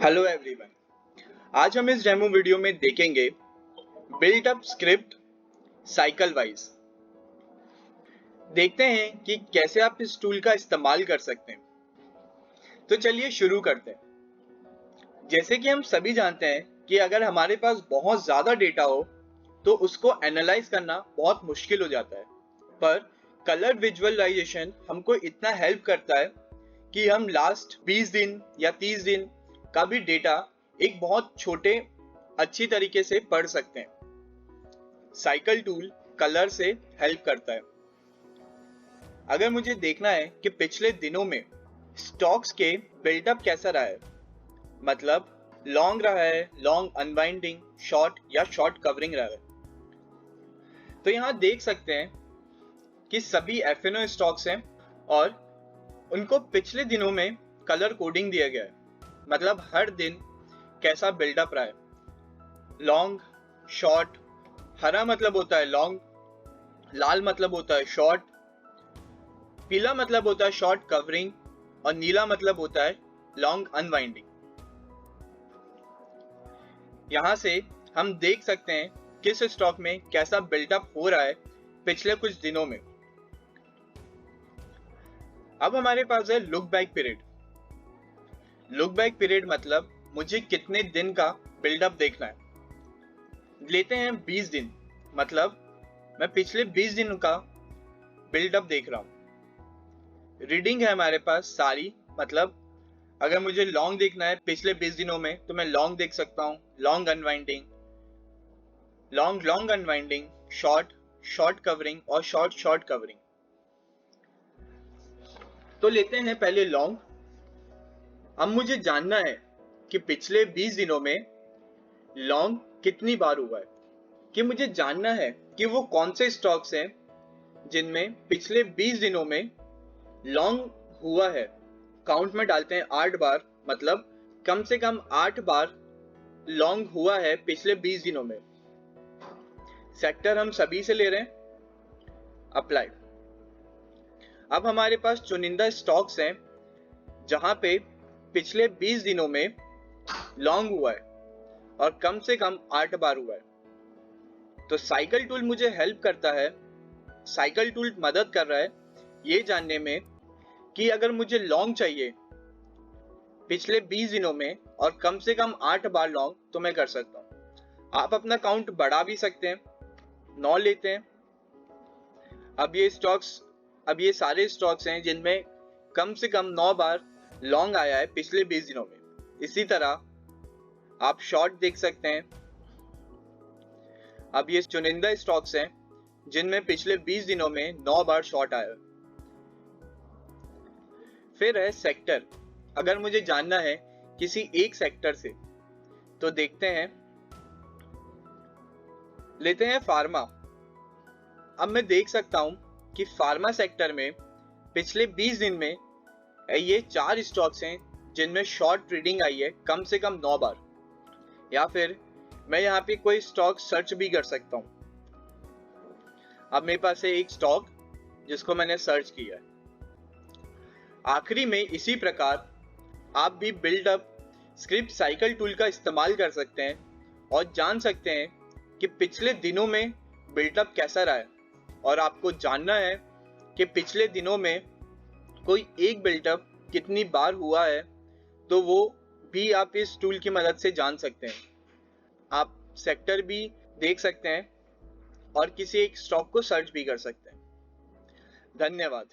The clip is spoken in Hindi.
हेलो एवरीवन, आज हम इस डेमो वीडियो में देखेंगे built up script cycle wise. देखते हैं कि कैसे आप इस टूल का इस्तेमाल कर सकते हैं। तो चलिए शुरू करते हैं। जैसे कि हम सभी जानते हैं कि अगर हमारे पास बहुत ज्यादा डेटा हो तो उसको एनालाइज करना बहुत मुश्किल हो जाता है, पर कलर विजुअलाइजेशन हमको इतना हेल्प करता है कि हम लास्ट 20 दिन या 30 दिन का भी डेटा एक बहुत छोटे अच्छी तरीके से पढ़ सकते हैं। साइकिल टूल कलर से हेल्प करता है। अगर मुझे देखना है कि पिछले दिनों में स्टॉक्स के बिल्डअप कैसा रहा है, मतलब लॉन्ग रहा है, लॉन्ग अनवाइंडिंग, शॉर्ट या शॉर्ट कवरिंग रहा है, तो यहां देख सकते हैं कि सभी एफएनओ स्टॉक्स हैं और उनको पिछले दिनों में कलर कोडिंग दिया गया है, मतलब हर दिन कैसा बिल्डअप रहा है। लॉन्ग, शॉर्ट, हरा मतलब होता है लॉन्ग, लाल मतलब होता है शॉर्ट, पीला मतलब होता है शॉर्ट कवरिंग और नीला मतलब होता है लॉन्ग अनवाइंडिंग। यहां से हम देख सकते हैं किस स्टॉक में कैसा बिल्डअप हो रहा है पिछले कुछ दिनों में। अब हमारे पास है look back period. Look back period मतलब मुझे कितने दिन का बिल्डअप देखना है। लेते हैं 20 दिन, मतलब मैं पिछले 20 दिन का बिल्डअप देख रहा हूं। रीडिंग है हमारे पास सारी, मतलब अगर मुझे लॉन्ग देखना है पिछले 20 दिनों में तो मैं लॉन्ग देख सकता हूं, long unwinding, long long unwinding, short short covering और शॉर्ट शॉर्ट कवरिंग। तो लेते हैं पहले लॉन्ग। अब मुझे जानना है कि पिछले 20 दिनों में लॉन्ग कितनी बार हुआ है, कि मुझे जानना है कि वो कौन से स्टॉक्स हैं जिनमें पिछले 20 दिनों में लॉन्ग हुआ है। काउंट में डालते हैं 8 बार, मतलब कम से कम 8 बार लॉन्ग हुआ है पिछले 20 दिनों में। सेक्टर हम सभी से ले रहे हैं, अप्लाई। अब हमारे पास चुनिंदा स्टॉक्स हैं जहां पे पिछले 20 दिनों में लॉन्ग हुआ है और कम से कम 8 बार हुआ है। तो साइकिल टूल मुझे हेल्प करता है, साइकिल टूल मदद कर रहा है ये जानने में कि अगर मुझे लॉन्ग चाहिए पिछले 20 दिनों में और कम से कम 8 बार लॉन्ग, तो मैं कर सकता हूं। आप अपना काउंट बढ़ा भी सकते हैं, 9 लेते हैं। अब ये सारे स्टॉक्स हैं जिनमें कम से कम 9 बार लॉन्ग आया है पिछले 20 दिनों में। इसी तरह आप शॉर्ट देख सकते हैं। अब ये चुनिंदा स्टॉक्स हैं जिनमें पिछले 20 दिनों में 9 बार शॉर्ट आया है। फिर है सेक्टर। अगर मुझे जानना है किसी एक सेक्टर से, तो देखते हैं, लेते हैं फार्मा। अब मैं देख सकता हूं कि फार्मा सेक्टर में पिछले 20 दिन में ये 4 स्टॉक्स हैं जिनमें शॉर्ट रीडिंग आई है कम से कम 9 बार। या फिर मैं यहाँ पे कोई स्टॉक सर्च भी कर सकता हूं। अब मेरे पास है एक स्टॉक जिसको मैंने सर्च किया है। आखिरी में इसी प्रकार आप भी बिल्डअप स्क्रिप्ट साइकिल टूल का इस्तेमाल कर सकते हैं और जान सकते हैं कि पिछले दिनों में बिल्डअप कैसा रहा है। और आपको जानना है कि पिछले दिनों में कोई एक बिल्डअप कितनी बार हुआ है, तो वो भी आप इस टूल की मदद से जान सकते हैं। आप सेक्टर भी देख सकते हैं और किसी एक स्टॉक को सर्च भी कर सकते हैं। धन्यवाद।